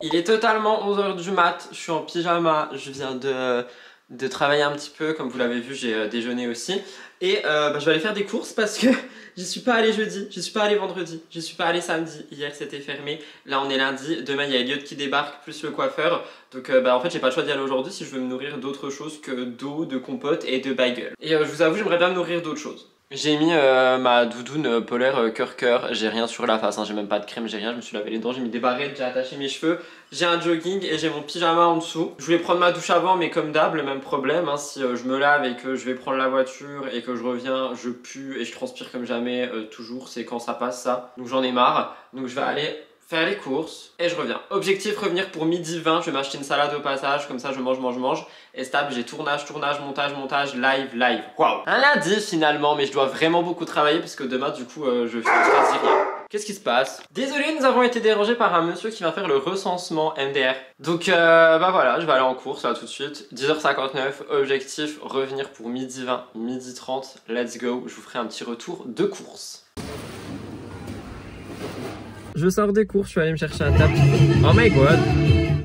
Il est totalement 11 h du mat, je suis en pyjama, je viens de travailler un petit peu, comme vous l'avez vu j'ai déjeuné aussi. Et je vais aller faire des courses parce que j'y suis pas allé jeudi, j'y suis pas allé vendredi, j'y suis pas allé samedi, hier c'était fermé. Là on est lundi, demain il y a Elliot qui débarque plus le coiffeur. Donc en fait j'ai pas le choix d'y aller aujourd'hui si je veux me nourrir d'autre chose que d'eau, de compote et de bagel. Et je vous avoue j'aimerais bien me nourrir d'autre chose. J'ai mis ma doudoune polaire cœur, j'ai rien sur la face, hein, j'ai même pas de crème, j'ai rien, je me suis lavé les dents, j'ai mis des barrettes, j'ai attaché mes cheveux, j'ai un jogging et j'ai mon pyjama en dessous. Je voulais prendre ma douche avant mais comme d'hab, le même problème, hein, si je me lave et que je vais prendre la voiture et que je reviens, je pue et je transpire comme jamais, toujours, c'est quand ça passe ça. Donc j'en ai marre, donc je vais aller faire les courses et je reviens. Objectif revenir pour 12h20, je vais m'acheter une salade au passage, comme ça je mange. Et stable, j'ai tournage, montage, live. Waouh! Un lundi finalement, mais je dois vraiment beaucoup travailler parce que demain du coup je fais rien. Qu'est-ce qui se passe? Désolé, nous avons été dérangés par un monsieur qui va faire le recensement MDR. Donc voilà, je vais aller en course là tout de suite. 10h59, objectif revenir pour 12h20, 12h30, let's go. Je vous ferai un petit retour de course. Je sors des courses, je suis allé me chercher un tapis. Oh my god!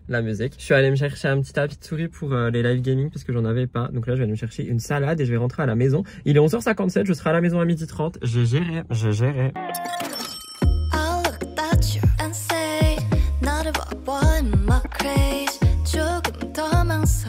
La musique. Je suis allé me chercher un petit tapis de souris pour les live gaming parce que j'en avais pas. Donc là, je vais aller me chercher une salade et je vais rentrer à la maison. Il est 11h57, je serai à la maison à 12h30. J'ai géré.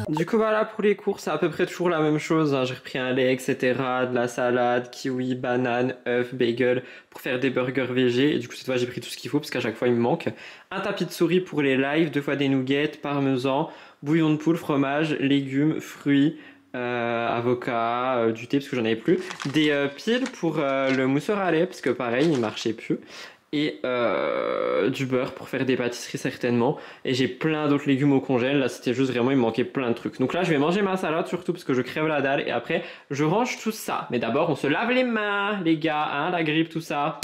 Du coup voilà pour les courses c'est à peu près toujours la même chose, hein. J'ai repris un lait etc, de la salade, kiwi, banane, œuf, bagel pour faire des burgers végé et du coup cette fois j'ai pris tout ce qu'il faut parce qu'à chaque fois il me manque. Un tapis de souris pour les lives, 2 fois des nuggets, parmesan, bouillon de poule, fromage, légumes, fruits, avocat, du thé parce que j'en avais plus, des piles pour le mousseur à lait parce que pareil il marchait plus. Et du beurre pour faire des pâtisseries certainement. Et j'ai plein d'autres légumes au congèle. Là c'était juste vraiment, il me manquait plein de trucs. Donc là je vais manger ma salade surtout parce que je crève la dalle. Et après je range tout ça. Mais d'abord on se lave les mains les gars, hein, la grippe tout ça.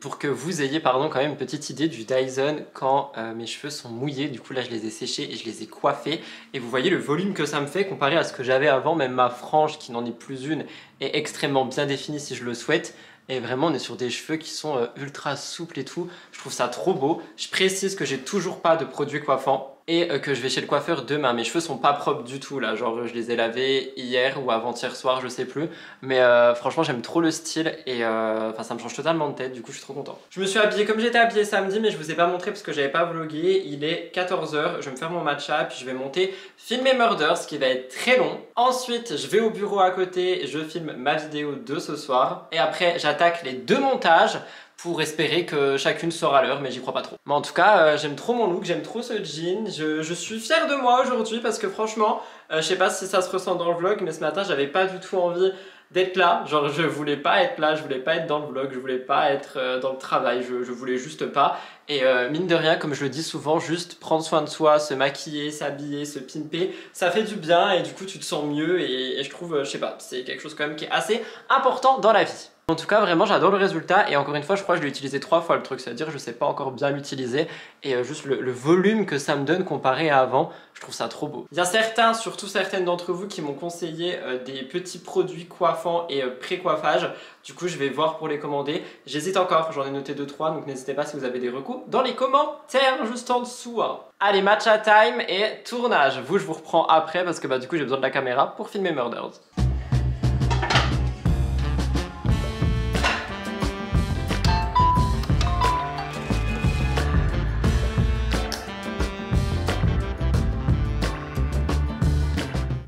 Pour que vous ayez quand même une petite idée du Dyson quand mes cheveux sont mouillés. Du coup là je les ai séchés et je les ai coiffés et vous voyez le volume que ça me fait comparé à ce que j'avais avant. Même ma frange qui n'en est plus une est extrêmement bien définie si je le souhaite. Et vraiment on est sur des cheveux qui sont ultra souples et tout. Je trouve ça trop beau. Je précise que j'ai toujours pas de produit coiffant et que je vais chez le coiffeur demain. Mes cheveux sont pas propres du tout là, genre je les ai lavés hier ou avant-hier soir, je sais plus. Mais franchement j'aime trop le style et ça me change totalement de tête, du coup je suis trop content. Je me suis habillée comme j'étais habillée samedi mais je vous ai pas montré parce que j'avais pas vlogué. Il est 14h, je vais me faire mon matcha puis je vais monter filmer Murders qui va être très long. Ensuite je vais au bureau à côté, je filme ma vidéo de ce soir. Et après j'attaque les 2 montages pour espérer que chacune sort à l'heure, mais j'y crois pas trop. Mais en tout cas, j'aime trop mon look, j'aime trop ce jean. Je suis fière de moi aujourd'hui parce que franchement, je sais pas si ça se ressent dans le vlog, mais ce matin, j'avais pas du tout envie d'être là. Genre, je voulais pas être là, je voulais pas être dans le vlog, je voulais pas être dans le travail, je voulais juste pas. Et mine de rien, comme je le dis souvent, juste prendre soin de soi, se maquiller, s'habiller, se pimper, ça fait du bien et du coup, tu te sens mieux et je trouve, je sais pas, c'est quelque chose quand même qui est assez important dans la vie. En tout cas vraiment j'adore le résultat et encore une fois je crois que je l'ai utilisé 3 fois le truc, c'est à dire je sais pas encore bien l'utiliser et juste le volume que ça me donne comparé à avant, je trouve ça trop beau. Il y a certains, surtout certaines d'entre vous qui m'ont conseillé des petits produits coiffants et pré-coiffage, du coup je vais voir pour les commander. J'hésite encore, j'en ai noté 2-3 donc n'hésitez pas si vous avez des recours dans les commentaires juste en dessous. Hein. Allez matcha time et tournage, je vous reprends après parce que du coup j'ai besoin de la caméra pour filmer Murders.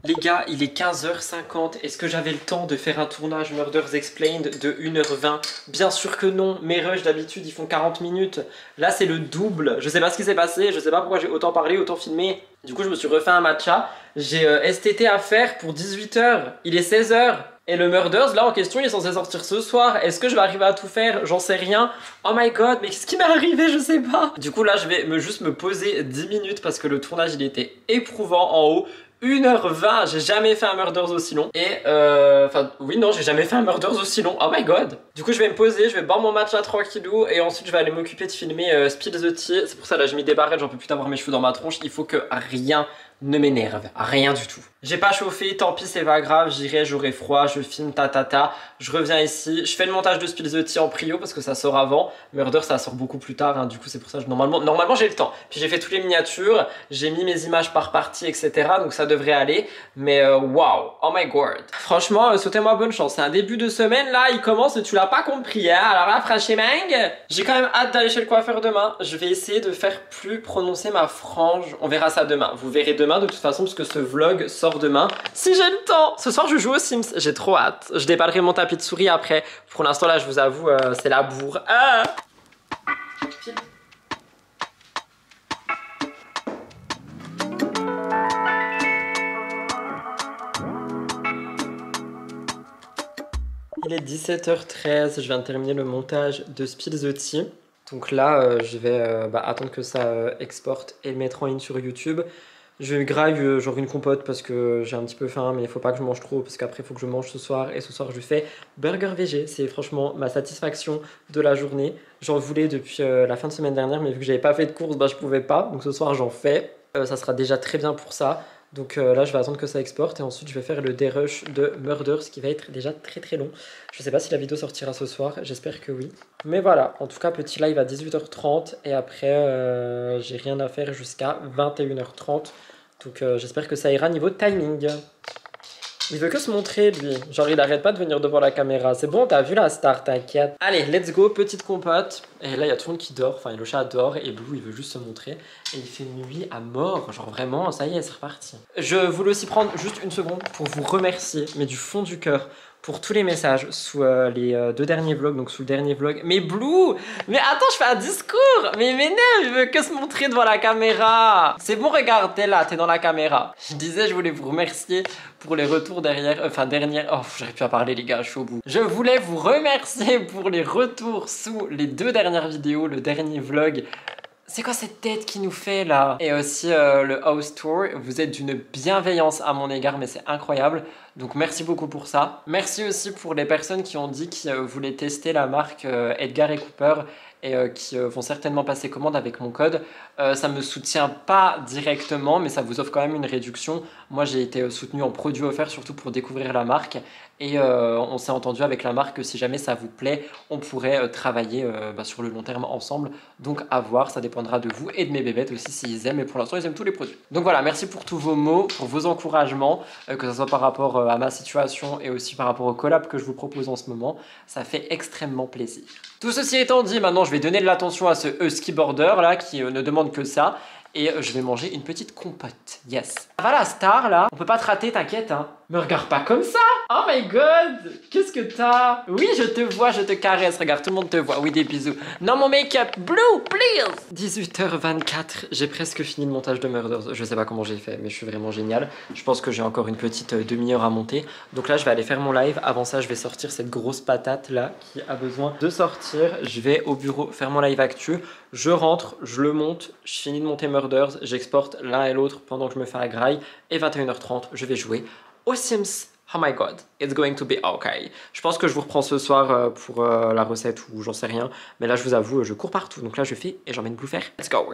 Les gars, il est 15h50, est-ce que j'avais le temps de faire un tournage Murders Explained de 1h20? Bien sûr que non, mes rushs d'habitude ils font 40 minutes, là c'est le double, je sais pas ce qui s'est passé, je sais pas pourquoi j'ai autant parlé, autant filmé. Du coup je me suis refait un matcha, j'ai STT à faire pour 18h, il est 16h. Et le Murders, là en question, il est censé sortir ce soir. Est-ce que je vais arriver à tout faire? J'en sais rien. Oh my god, mais qu'est-ce qui m'est arrivé? Je sais pas. Du coup là, je vais juste me poser 10 minutes parce que le tournage, il était éprouvant en haut. 1h20, j'ai jamais fait un Murders aussi long. Et enfin, oui, non, j'ai jamais fait un Murders aussi long. Oh my god. Du coup, je vais me poser, je vais boire mon matcha tranquillou. Et ensuite, je vais aller m'occuper de filmer Spill the Tea. C'est pour ça, là, j'ai mis des barrettes, j'en peux plus d'avoir mes cheveux dans ma tronche. Il faut que rien ne m'énerve, rien du tout. J'ai pas chauffé, tant pis, c'est pas grave, j'irai, j'aurai froid, je filme, je reviens ici, je fais le montage de Spill the Tea en prio parce que ça sort avant. Murder, ça sort beaucoup plus tard, hein, du coup c'est pour ça que normalement j'ai le temps. Puis j'ai fait toutes les miniatures, j'ai mis mes images par partie, etc. Donc ça devrait aller, mais waouh, oh my god. Franchement, souhaitez-moi bonne chance, c'est un début de semaine, là, il commence, tu l'as pas compris, hein. Alors là, franchement, j'ai quand même hâte d'aller chez le coiffeur demain. Je vais essayer de faire plus prononcer ma frange, on verra ça demain. Vous verrez demain de toute façon parce que ce vlog sort demain si j'ai le temps. Ce soir je joue aux Sims, j'ai trop hâte. Je déballerai mon tapis de souris après. Pour l'instant là je vous avoue c'est la bourre. Ah, il est 17h13, je viens de terminer le montage de Spill the Tea. Donc là je vais attendre que ça exporte et le mettre en ligne sur YouTube. Je vais graille genre une compote parce que j'ai un petit peu faim, mais il faut pas que je mange trop parce qu'après il faut que je mange ce soir. Et ce soir je fais burger végé, c'est franchement ma satisfaction de la journée. J'en voulais depuis la fin de semaine dernière, mais vu que j'avais pas fait de course, je pouvais pas. Donc ce soir j'en fais, ça sera déjà très bien pour ça. Donc là je vais attendre que ça exporte et ensuite je vais faire le dérush de Murder, ce qui va être déjà très très long. Je sais pas si la vidéo sortira ce soir, j'espère que oui. Mais voilà, en tout cas petit live à 18h30 et après j'ai rien à faire jusqu'à 21h30. Donc j'espère que ça ira niveau timing. Il veut que se montrer lui, genre il arrête pas de venir devant la caméra. C'est bon, t'as vu la star, t'inquiète. Allez, let's go, petite compote. Et là il y a tout le monde qui dort, enfin le chat dort et Blue il veut juste se montrer. Et il fait nuit à mort, genre vraiment, ça y est, c'est reparti. Je voulais aussi prendre juste une seconde pour vous remercier, mais du fond du cœur, pour tous les messages sous les deux derniers vlogs, donc sous le dernier vlog. Mais Blue, mais attends, je fais un discours. Mais il m'énerve, il veut que se montrer devant la caméra. C'est bon, regarde, t'es là, t'es dans la caméra. Je disais, je voulais vous remercier pour les retours derrière, oh, j'arrive plus à parler les gars, je suis au bout. Je voulais vous remercier pour les retours sous les deux dernières vidéos, le dernier vlog. C'est quoi cette tête qui nous fait là? Et aussi le house tour, vous êtes d'une bienveillance à mon égard, mais c'est incroyable. Donc merci beaucoup pour ça. Merci aussi pour les personnes qui ont dit qu'ils voulaient tester la marque Edgar et Cooper et qui vont certainement passer commande avec mon code. Ça me soutient pas directement, mais ça vous offre quand même une réduction. Moi j'ai été soutenu en produit offert surtout pour découvrir la marque et on s'est entendu avec la marque que si jamais ça vous plaît, on pourrait travailler sur le long terme ensemble. Donc à voir, ça dépendra de vous et de mes bébêtes aussi s'ils aiment, mais pour l'instant ils aiment tous les produits. Donc voilà, merci pour tous vos mots, pour vos encouragements, que ce soit par rapport à ma situation et aussi par rapport au collab que je vous propose en ce moment. Ça fait extrêmement plaisir. Tout ceci étant dit, maintenant je vais donner de l'attention à ce husky border là qui ne demande que ça. Et je vais manger une petite compote, yes. Ça va la star là? On peut pas te rater, t'inquiète hein. Me regarde pas comme ça. Oh my god, qu'est-ce que t'as? Oui, je te vois, je te caresse, regarde, tout le monde te voit. Oui, des bisous. Non, mon make-up, Blue, please. 18h24, j'ai presque fini le montage de Murders. Je sais pas comment j'ai fait, mais je suis vraiment génial. Je pense que j'ai encore une petite demi-heure à monter. Donc là, je vais aller faire mon live. Avant ça, je vais sortir cette grosse patate là qui a besoin de sortir. Je vais au bureau faire mon live actu. Je rentre, je le monte, je finis de monter Murders, j'exporte l'un et l'autre pendant que je me fais la graille. Et 21h30, je vais jouer aux Sims. Oh my god, it's going to be okay. Je pense que je vous reprends ce soir pour la recette ou j'en sais rien. Mais là, je vous avoue, je cours partout. Donc là, je fais et j'emmène Blue faire. Let's go.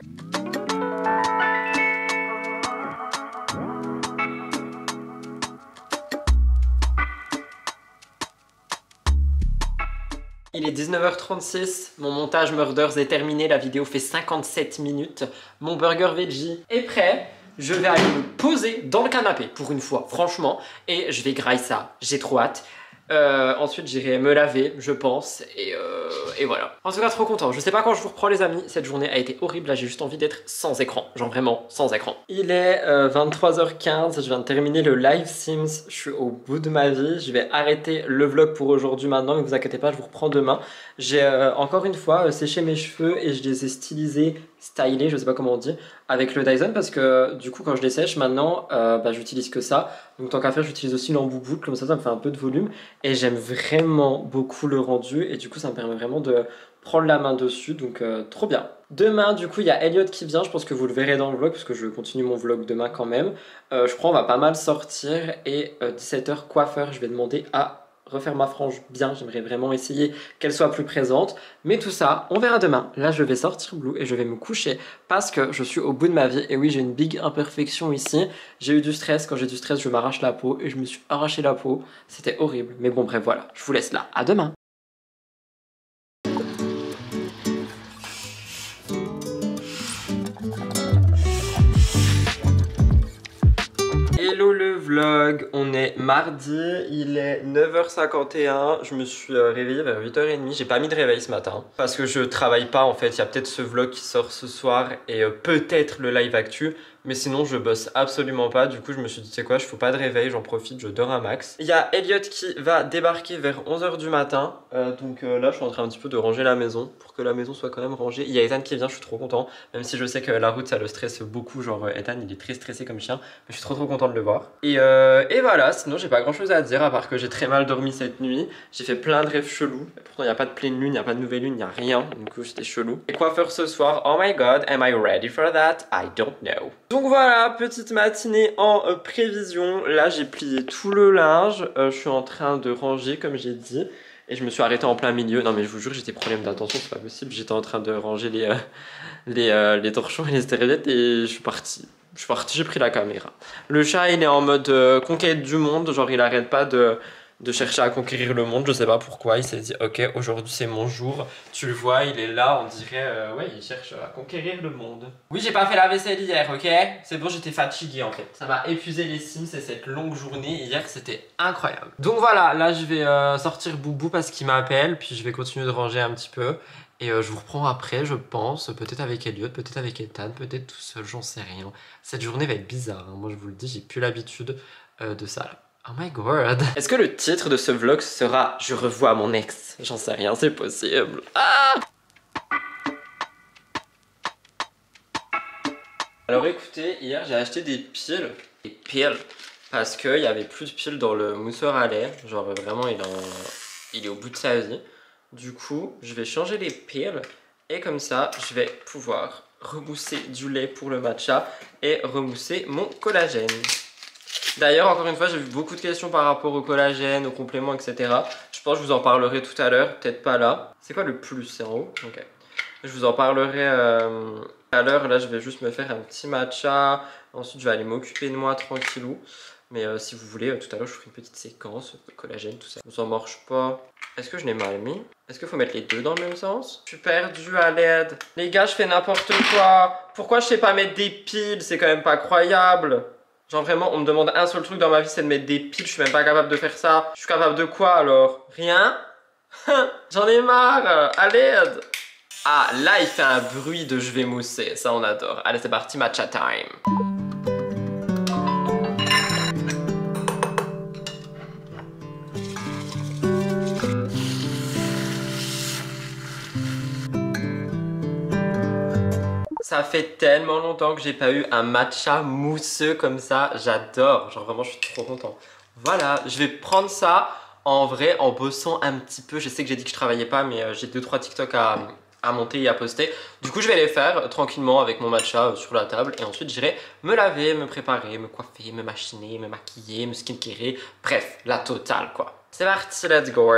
Il est 19h36, mon montage Murders est terminé, la vidéo fait 57 minutes. Mon burger veggie est prêt. Je vais aller me poser dans le canapé pour une fois, franchement, et je vais grailler ça, j'ai trop hâte. Ensuite j'irai me laver je pense et voilà. En tout cas trop content, je sais pas quand je vous reprends les amis, cette journée a été horrible, là j'ai juste envie d'être sans écran, genre vraiment sans écran. Il est 23h15, je viens de terminer le live Sims, je suis au bout de ma vie, je vais arrêter le vlog pour aujourd'hui maintenant, ne vous inquiétez pas, je vous reprends demain. J'ai encore une fois séché mes cheveux et je les ai stylisés, stylés, je sais pas comment on dit, avec le Dyson parce que du coup quand je les sèche maintenant, j'utilise que ça. Donc tant qu'à faire j'utilise aussi l'embout boucle, comme ça me fait un peu de volume. et j'aime vraiment beaucoup le rendu et du coup ça me permet vraiment de prendre la main dessus, donc trop bien. Demain du coup il y a Elliot qui vient, je pense que vous le verrez dans le vlog parce que je continue mon vlog demain quand même. Je crois on va pas mal sortir et 17h coiffeur, je vais demander à refaire ma frange bien, j'aimerais vraiment essayer qu'elle soit plus présente, mais tout ça on verra demain. Là je vais sortir Blue et je vais me coucher parce que je suis au bout de ma vie et oui j'ai une big imperfection ici, j'ai eu du stress, quand j'ai du stress je m'arrache la peau et je me suis arraché la peau, c'était horrible, mais bon bref voilà, je vous laisse là, à demain. Hello le vlog, on est mardi, il est 9h51, je me suis réveillé vers 8h30, j'ai pas mis de réveil ce matin parce que je travaille pas en fait, il y a peut-être ce vlog qui sort ce soir et peut-être le live actu, mais sinon je bosse absolument pas, du coup je me suis dit c'est quoi, je fous pas de réveil, j'en profite, je dors un max. Il y a Elliot qui va débarquer vers 11h du matin, donc là je suis en train un petit peu de ranger la maison pour que la maison soit quand même rangée. Il y a Ethan qui vient, je suis trop content, même si je sais que la route ça le stresse beaucoup, genre Ethan il est très stressé comme chien, mais je suis trop content de le voir. Et voilà, sinon j'ai pas grand chose à dire à part que j'ai très mal dormi cette nuit, j'ai fait plein de rêves chelous, et pourtant il n'y a pas de pleine lune, il n'y a pas de nouvelle lune, il n'y a rien, du coup c'était chelou. Et coiffeur ce soir, oh my god, am I ready for that? I don't know. Donc voilà, petite matinée en prévision. Là, j'ai plié tout le linge. Je suis en train de ranger, comme j'ai dit. Et je me suis arrêté en plein milieu. Non, mais je vous jure, j'ai des problèmes d'attention, c'est pas possible. J'étais en train de ranger les torchons et les serviettes et je suis parti. J'ai pris la caméra. Le chat, il est en mode conquête du monde. Genre, il arrête pas de chercher à conquérir le monde, je sais pas pourquoi, il s'est dit ok aujourd'hui c'est mon jour, tu le vois il est là, on dirait ouais il cherche à conquérir le monde. Oui j'ai pas fait la vaisselle hier, ok, c'est bon j'étais fatiguée en fait, ça m'a épuisé les Sims et cette longue journée hier c'était incroyable. Donc voilà, là je vais sortir Boubou parce qu'il m'appelle, puis je vais continuer de ranger un petit peu. Et je vous reprends après, je pense, peut-être avec Elliot, peut-être avec Ethan, peut-être tout seul, j'en sais rien. Cette journée va être bizarre, hein. Moi je vous le dis, j'ai plus l'habitude de ça là. Oh my god. Est-ce que le titre de ce vlog sera Je revois mon ex? J'en sais rien, c'est possible. Ah! Alors écoutez, hier j'ai acheté des piles. Des piles. Parce qu'il y avait plus de piles dans le mousseur à lait. Genre vraiment il est au bout de sa vie. Du coup, je vais changer les piles. Et comme ça, je vais pouvoir remousser du lait pour le matcha. Et remousser mon collagène. D'ailleurs, encore une fois, j'ai vu beaucoup de questions par rapport au collagène, aux compléments, etc. Je pense que je vous en parlerai tout à l'heure, peut-être pas là. C'est quoi le plus? C'est en haut? Ok. Je vous en parlerai tout à l'heure. Là, je vais juste me faire un petit matcha. Ensuite, je vais aller m'occuper de moi tranquillou. Mais si vous voulez, tout à l'heure, je ferai une petite séquence de collagène, tout ça. Ça ne marche pas. Est-ce que je l'ai mal mis? Est-ce qu'il faut mettre les deux dans le même sens? Je suis perdu à l'aide. Les gars, je fais n'importe quoi. Pourquoi je sais pas mettre des piles? C'est quand même pas croyable. Genre vraiment, on me demande un seul truc dans ma vie, c'est de mettre des piles, je suis même pas capable de faire ça. Je suis capable de quoi alors? Rien? J'en ai marre, à l'aide. Ah, là il fait un bruit de je vais mousser, ça on adore. Allez c'est parti, matcha time. Ça fait tellement longtemps que j'ai pas eu un matcha mousseux comme ça, j'adore, genre vraiment je suis trop content. Voilà, je vais prendre ça en vrai en bossant un petit peu, je sais que j'ai dit que je travaillais pas mais j'ai 2-3 TikTok à monter et à poster. Du coup je vais les faire tranquillement avec mon matcha sur la table et ensuite j'irai me laver, me préparer, me coiffer, me machiner, me maquiller, me skincarer, bref, la totale quoi. C'est parti, let's go.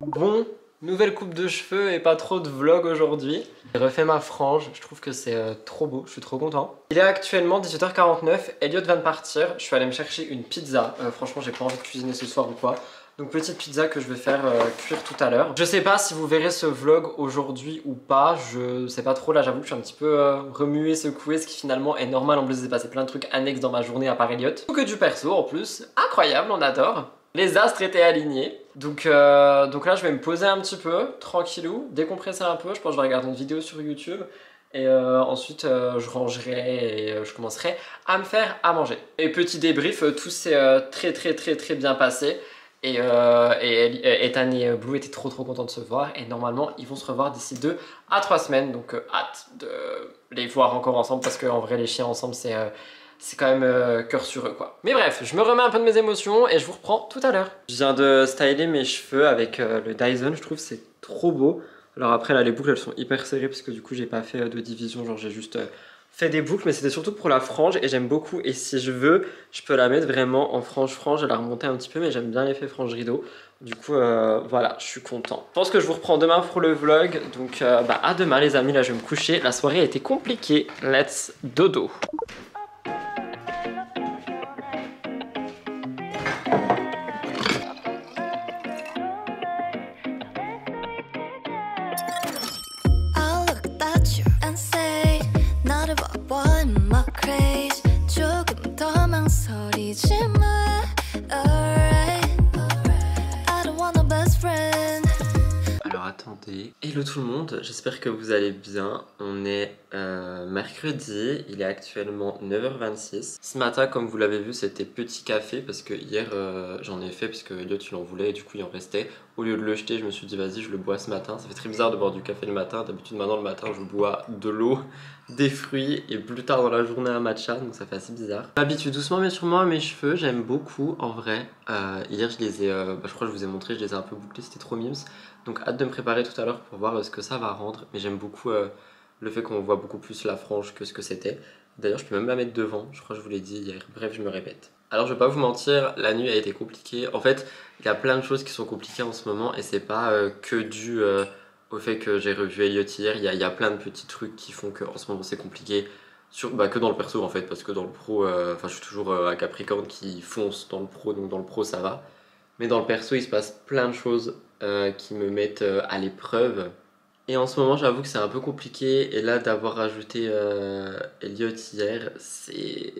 Bon, nouvelle coupe de cheveux et pas trop de vlog aujourd'hui. J'ai refait ma frange, je trouve que c'est trop beau, je suis trop content. Il est actuellement 18h49, Elliot vient de partir, je suis allé me chercher une pizza. Franchement j'ai pas envie de cuisiner ce soir ou quoi. Donc petite pizza que je vais faire cuire tout à l'heure. Je sais pas si vous verrez ce vlog aujourd'hui ou pas, je sais pas trop, là j'avoue que je suis un petit peu remué, secoué, ce qui finalement est normal. En plus il s'est passé plein de trucs annexes dans ma journée à part Elliot. Que du perso en plus, incroyable, on adore. Les astres étaient alignés. Donc là je vais me poser un petit peu, tranquillou, décompresser un peu. Je pense que je vais regarder une vidéo sur YouTube. Et ensuite je rangerai et je commencerai à me faire à manger. Et petit débrief, tout s'est très bien passé. Et Ethan et Blue étaient trop contents de se voir. Et normalement, ils vont se revoir d'ici 2 à 3 semaines. Donc hâte de les voir encore ensemble parce qu'en vrai, les chiens ensemble, c'est quand même cœur sur eux quoi. Mais bref, je me remets un peu de mes émotions et je vous reprends tout à l'heure. Je viens de styler mes cheveux avec le Dyson, je trouve que c'est trop beau. Alors après là les boucles elles sont hyper serrées parce que du coup j'ai pas fait de division, genre j'ai juste fait des boucles, mais c'était surtout pour la frange et j'aime beaucoup. Et si je veux, je peux la mettre vraiment en frange et la remonter un petit peu, mais j'aime bien l'effet frange rideau. Du coup, voilà, je suis content. Je pense que je vous reprends demain pour le vlog. Donc, à demain les amis, là je vais me coucher. La soirée a été compliquée. Let's dodo. Alors attendez, hello tout le monde, j'espère que vous allez bien. On est mercredi, il est actuellement 9h26. Ce matin, comme vous l'avez vu, c'était petit café parce que hier j'en ai fait parce que Elliot il en voulait et du coup il en restait. Au lieu de le jeter, je me suis dit vas-y je le bois ce matin. Ça fait très bizarre de boire du café le matin, d'habitude maintenant le matin je bois de l'eau, des fruits et plus tard dans la journée un matcha, donc ça fait assez bizarre. Je m'habitue doucement mais sûrement à mes cheveux, j'aime beaucoup en vrai. Hier je les ai, je crois que je vous ai montré, je les ai un peu bouclés, c'était trop mimes. Donc hâte de me préparer tout à l'heure pour voir ce que ça va rendre. Mais j'aime beaucoup le fait qu'on voit beaucoup plus la frange que ce que c'était. D'ailleurs je peux même la mettre devant, je crois que je vous l'ai dit hier. Bref je me répète. Alors je vais pas vous mentir, la nuit a été compliquée. En fait il y a plein de choses qui sont compliquées en ce moment. Et c'est pas que dû au fait que j'ai revu Elliot hier. Il y a plein de petits trucs qui font qu'en ce moment c'est compliqué. Que dans le perso en fait, parce que dans le pro, je suis toujours à Capricorne qui fonce dans le pro, donc dans le pro ça va. Mais dans le perso il se passe plein de choses qui me mettent à l'épreuve. Et en ce moment j'avoue que c'est un peu compliqué. Et là d'avoir rajouté Elliot hier, c'est...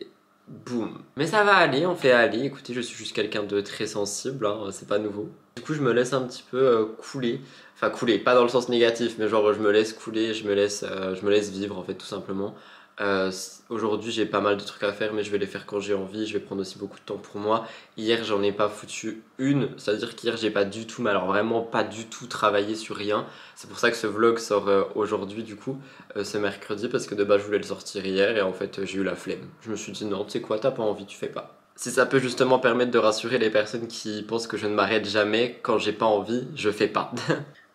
boum. Mais ça va aller, on fait aller. Écoutez, je suis juste quelqu'un de très sensible, hein, c'est pas nouveau. Du coup je me laisse un petit peu couler. Enfin couler, pas dans le sens négatif, mais genre je me laisse couler, je me laisse vivre en fait tout simplement. Aujourd'hui j'ai pas mal de trucs à faire mais je vais les faire quand j'ai envie, je vais prendre aussi beaucoup de temps pour moi. Hier j'en ai pas foutu une, c'est à dire qu'hier j'ai pas du tout, mais alors vraiment pas du tout travaillé sur rien. C'est pour ça que ce vlog sort aujourd'hui du coup, ce mercredi, parce que de base je voulais le sortir hier et en fait j'ai eu la flemme. Je me suis dit non tu sais quoi, t'as pas envie, tu fais pas. Si ça peut justement permettre de rassurer les personnes qui pensent que je ne m'arrête jamais, quand j'ai pas envie, je fais pas.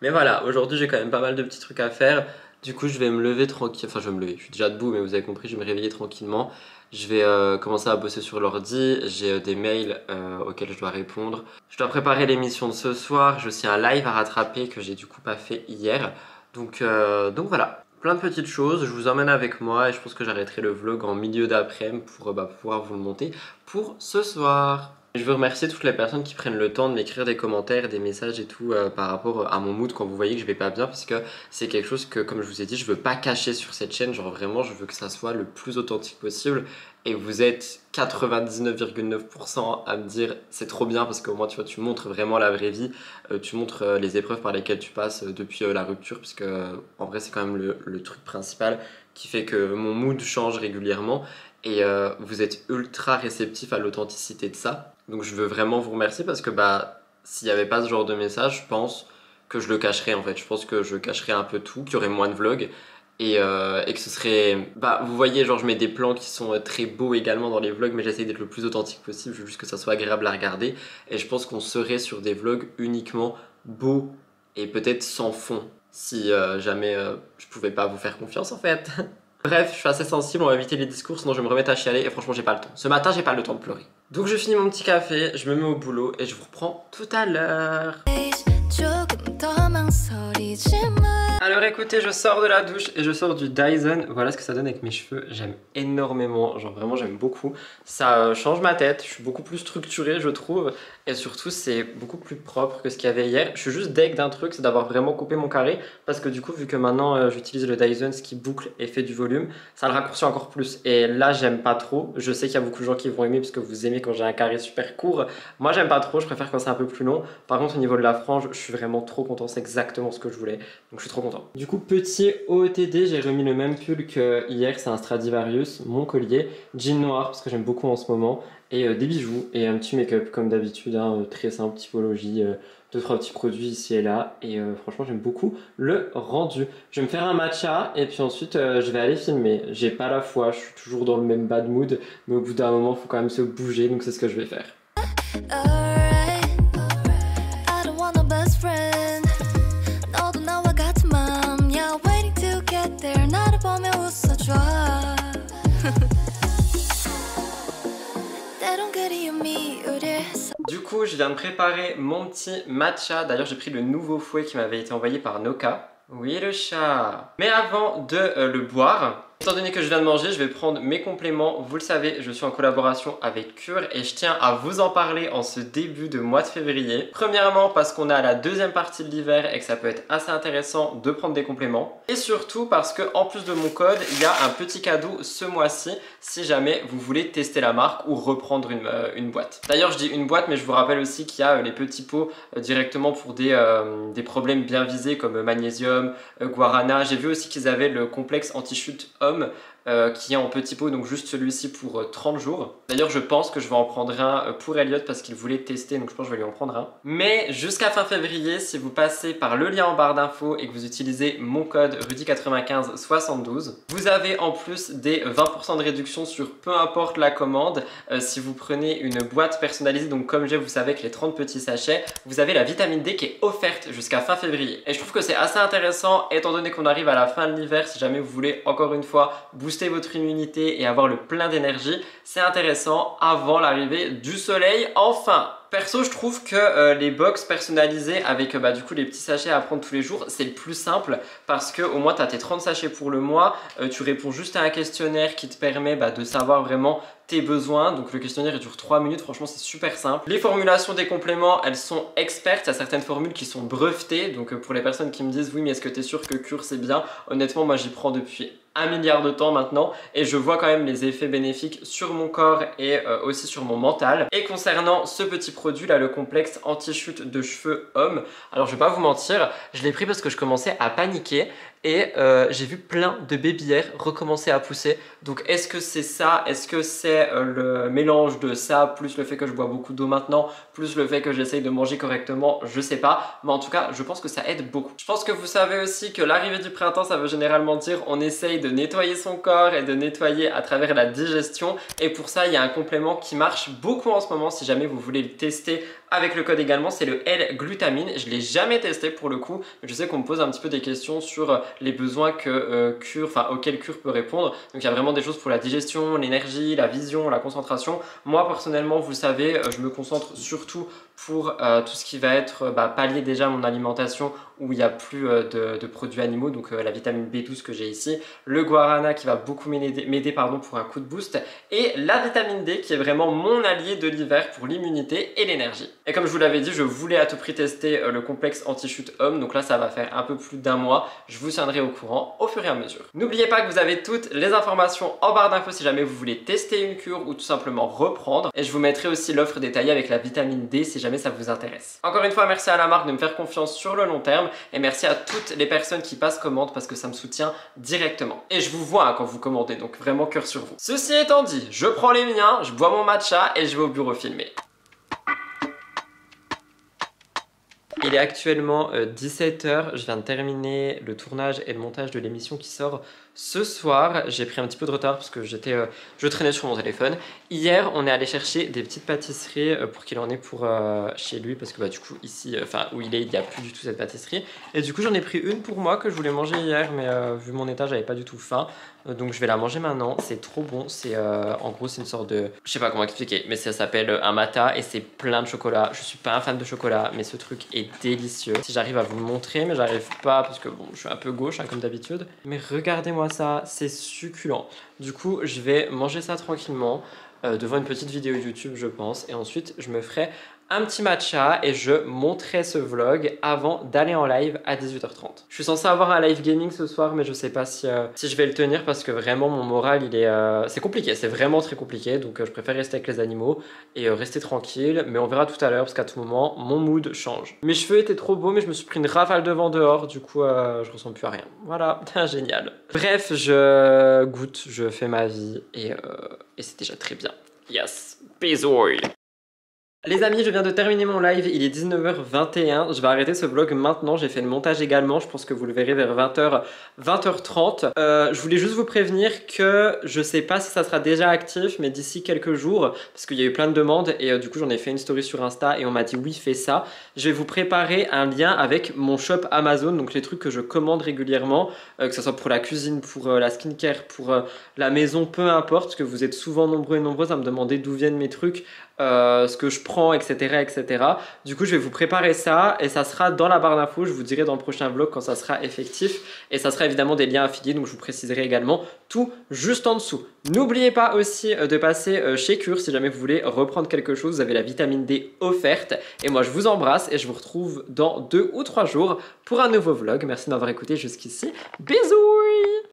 Mais voilà, aujourd'hui j'ai quand même pas mal de petits trucs à faire. Du coup je vais me lever tranquille, enfin je vais me lever, je suis déjà debout mais vous avez compris, je vais me réveiller tranquillement. Je vais commencer à bosser sur l'ordi, j'ai des mails auxquels je dois répondre. Je dois préparer l'émission de ce soir, j'ai aussi un live à rattraper que j'ai du coup pas fait hier. Donc voilà, plein de petites choses, je vous emmène avec moi et je pense que j'arrêterai le vlog en milieu d'après-midi pour pouvoir vous le monter pour ce soir. Je veux remercier toutes les personnes qui prennent le temps de m'écrire des commentaires, des messages et tout par rapport à mon mood quand vous voyez que je vais pas bien, parce que c'est quelque chose que, comme je vous ai dit, je veux pas cacher sur cette chaîne. Genre vraiment, je veux que ça soit le plus authentique possible. Et vous êtes 99,9% à me dire c'est trop bien parce qu'au moins tu vois, tu montres vraiment la vraie vie, tu montres les épreuves par lesquelles tu passes depuis la rupture, puisque en vrai c'est quand même le truc principal qui fait que mon mood change régulièrement. Et vous êtes ultra réceptif à l'authenticité de ça. Donc je veux vraiment vous remercier parce que s'il n'y avait pas ce genre de message, je pense que je le cacherais en fait. Je pense que je cacherais un peu tout, qu'il y aurait moins de vlogs. Et que ce serait... vous voyez, genre je mets des plans qui sont très beaux également dans les vlogs, mais j'essaie d'être le plus authentique possible, je veux juste que ça soit agréable à regarder. Et je pense qu'on serait sur des vlogs uniquement beaux et peut-être sans fond, si jamais je pouvais pas vous faire confiance en fait. Bref, je suis assez sensible, on va éviter les discours, sinon je vais me remettre à chialer et franchement j'ai pas le temps. Ce matin j'ai pas le temps de pleurer. Donc je finis mon petit café, je me mets au boulot et je vous reprends tout à l'heure. Alors écoutez, je sors de la douche et je sors du Dyson. Voilà ce que ça donne avec mes cheveux. J'aime énormément, genre vraiment j'aime beaucoup. Ça change ma tête, je suis beaucoup plus structurée je trouve. Et surtout c'est beaucoup plus propre que ce qu'il y avait hier. Je suis juste deg d'un truc, c'est d'avoir vraiment coupé mon carré. Parce que du coup vu que maintenant j'utilise le Dyson, ce qui boucle et fait du volume, ça le raccourcit encore plus. Et là j'aime pas trop. Je sais qu'il y a beaucoup de gens qui vont aimer parce que vous aimez quand j'ai un carré super court. Moi j'aime pas trop, je préfère quand c'est un peu plus long. Par contre au niveau de la frange, je suis vraiment trop content. C'est exactement ce que je voulais, donc je suis trop content. Du coup, petit OETD, j'ai remis le même pull que hier, c'est un Stradivarius, mon collier, jean noir parce que j'aime beaucoup en ce moment, et des bijoux et un petit make-up comme d'habitude, hein, très simple, typologie, 2-3 petits produits ici et là, et franchement j'aime beaucoup le rendu. Je vais me faire un matcha et puis ensuite je vais aller filmer. J'ai pas la foi, je suis toujours dans le même bad mood, mais au bout d'un moment il faut quand même se bouger, donc c'est ce que je vais faire. Du coup, je viens de préparer mon petit matcha. D'ailleurs, j'ai pris le nouveau fouet qui m'avait été envoyé par Noka. Oui, le chat. Mais avant de le boire, étant donné que je viens de manger, je vais prendre mes compléments. Vous le savez, je suis en collaboration avec Cure et je tiens à vous en parler en ce début de mois de février. Premièrement, parce qu'on est à la deuxième partie de l'hiver et que ça peut être assez intéressant de prendre des compléments. Et surtout parce que en plus de mon code, il y a un petit cadeau ce mois-ci si jamais vous voulez tester la marque ou reprendre une boîte. D'ailleurs, je dis une boîte, mais je vous rappelle aussi qu'il y a les petits pots directement pour des problèmes bien visés comme magnésium, guarana. J'ai vu aussi qu'ils avaient le complexe anti-chute homme qui est en petit pot, donc juste celui-ci pour 30 jours. D'ailleurs, je pense que je vais en prendre un pour Elliot parce qu'il voulait tester, donc je pense que je vais lui en prendre un. Mais jusqu'à fin février, si vous passez par le lien en barre d'infos et que vous utilisez mon code Rudy9572, vous avez en plus des 20% de réduction sur peu importe la commande. Si vous prenez une boîte personnalisée, donc comme j'ai, vous savez, avec les 30 petits sachets, vous avez la vitamine D qui est offerte jusqu'à fin février. Et je trouve que c'est assez intéressant étant donné qu'on arrive à la fin de l'hiver. Si jamais vous voulez encore une fois booster votre immunité et avoir le plein d'énergie, c'est intéressant avant l'arrivée du soleil enfin. Perso, je trouve que les box personnalisées avec du coup les petits sachets à prendre tous les jours, c'est le plus simple parce que au moins tu as tes 30 sachets pour le mois, tu réponds juste à un questionnaire qui te permet de savoir vraiment tes besoins. Donc le questionnaire il dure 3 minutes, franchement c'est super simple. Les formulations des compléments, elles sont expertes, il y a certaines formules qui sont brevetées. Donc pour les personnes qui me disent oui mais est-ce que tu es sûr que Cure c'est bien, honnêtement moi j'y prends depuis 1 milliard de temps maintenant et je vois quand même les effets bénéfiques sur mon corps et aussi sur mon mental. Et concernant ce petit produit là, le complexe anti-chute de cheveux homme, alors je vais pas vous mentir, je l'ai pris parce que je commençais à paniquer et j'ai vu plein de baby-hairs recommencer à pousser. Donc est-ce que c'est ça? Est-ce que c'est le mélange de ça plus le fait que je bois beaucoup d'eau maintenant plus le fait que j'essaye de manger correctement? Je sais pas, mais en tout cas je pense que ça aide beaucoup. Je pense que vous savez aussi que l'arrivée du printemps, ça veut généralement dire on essaye de nettoyer son corps et de nettoyer à travers la digestion, et pour ça il y a un complément qui marche beaucoup en ce moment si jamais vous voulez le tester avec le code également, c'est le L-glutamine. Je ne l'ai jamais testé pour le coup, mais je sais qu'on me pose un petit peu des questions sur les besoins que auxquels Cure peut répondre. Donc il y a vraiment des choses pour la digestion, l'énergie, la vision, la concentration. Moi personnellement, vous le savez, je me concentre surtout pour tout ce qui va être pallier déjà mon alimentation où il n'y a plus de produits animaux, donc la vitamine B12 que j'ai ici, le guarana qui va beaucoup m'aider pour un coup de boost, et la vitamine D qui est vraiment mon allié de l'hiver pour l'immunité et l'énergie. Et comme je vous l'avais dit, je voulais à tout prix tester le complexe anti-chute homme, donc là ça va faire un peu plus d'1 mois, je vous tiendrai au courant au fur et à mesure. N'oubliez pas que vous avez toutes les informations en barre d'infos si jamais vous voulez tester une cure ou tout simplement reprendre, et je vous mettrai aussi l'offre détaillée avec la vitamine D si jamais ça vous intéresse. Encore une fois, merci à la marque de me faire confiance sur le long terme et merci à toutes les personnes qui passent commande parce que ça me soutient directement. Et je vous vois quand vous commandez, donc vraiment cœur sur vous. Ceci étant dit, je prends les miens, je bois mon matcha et je vais au bureau filmer. Il est actuellement 17 h, je viens de terminer le tournage et le montage de l'émission qui sort ce soir. J'ai pris un petit peu de retard parce que je traînais sur mon téléphone. Hier, on est allé chercher des petites pâtisseries pour qu'il en ait pour chez lui parce que du coup ici, où il est, il n'y a plus du tout cette pâtisserie. Et du coup, j'en ai pris une pour moi que je voulais manger hier, mais vu mon état, j'avais pas du tout faim. Donc je vais la manger maintenant, c'est trop bon. C'est en gros c'est une sorte de, je sais pas comment expliquer, mais ça s'appelle un mata et c'est plein de chocolat. Je suis pas un fan de chocolat, mais ce truc est délicieux. Si j'arrive à vous le montrer, mais j'arrive pas parce que bon, je suis un peu gauche comme d'habitude. Mais regardez-moi ça, c'est succulent. Du coup je vais manger ça tranquillement devant une petite vidéo YouTube je pense, et ensuite je me ferai un petit matcha et je monterai ce vlog avant d'aller en live à 18h30. Je suis censé avoir un live gaming ce soir, mais je sais pas si je vais le tenir parce que vraiment mon moral il est... c'est compliqué, c'est vraiment très compliqué, donc je préfère rester avec les animaux et rester tranquille, mais on verra tout à l'heure parce qu'à tout moment mon mood change. Mes cheveux étaient trop beaux mais je me suis pris une rafale de vent dehors, du coup je ressemble plus à rien. Voilà, génial. Bref, je goûte, je fais ma vie et c'est déjà très bien. Yes, bisous. Les amis, je viens de terminer mon live, il est 19h21, je vais arrêter ce vlog maintenant, j'ai fait le montage également, je pense que vous le verrez vers 20h, 20h30. Je voulais juste vous prévenir que je sais pas si ça sera déjà actif, mais d'ici quelques jours, parce qu'il y a eu plein de demandes et du coup j'en ai fait une story sur Insta et on m'a dit oui fais ça. Je vais vous préparer un lien avec mon shop Amazon, donc les trucs que je commande régulièrement, que ce soit pour la cuisine, pour la skincare, pour la maison, peu importe, parce que vous êtes souvent nombreux et nombreuses à me demander d'où viennent mes trucs. Ce que je prends, etc., etc. Du coup, je vais vous préparer ça et ça sera dans la barre d'infos. Je vous dirai dans le prochain vlog quand ça sera effectif. Et ça sera évidemment des liens affiliés, donc je vous préciserai également tout juste en dessous. N'oubliez pas aussi de passer chez Cure si jamais vous voulez reprendre quelque chose. Vous avez la vitamine D offerte. Et moi, je vous embrasse et je vous retrouve dans 2 ou 3 jours pour un nouveau vlog. Merci d'avoir écouté jusqu'ici. Bisous!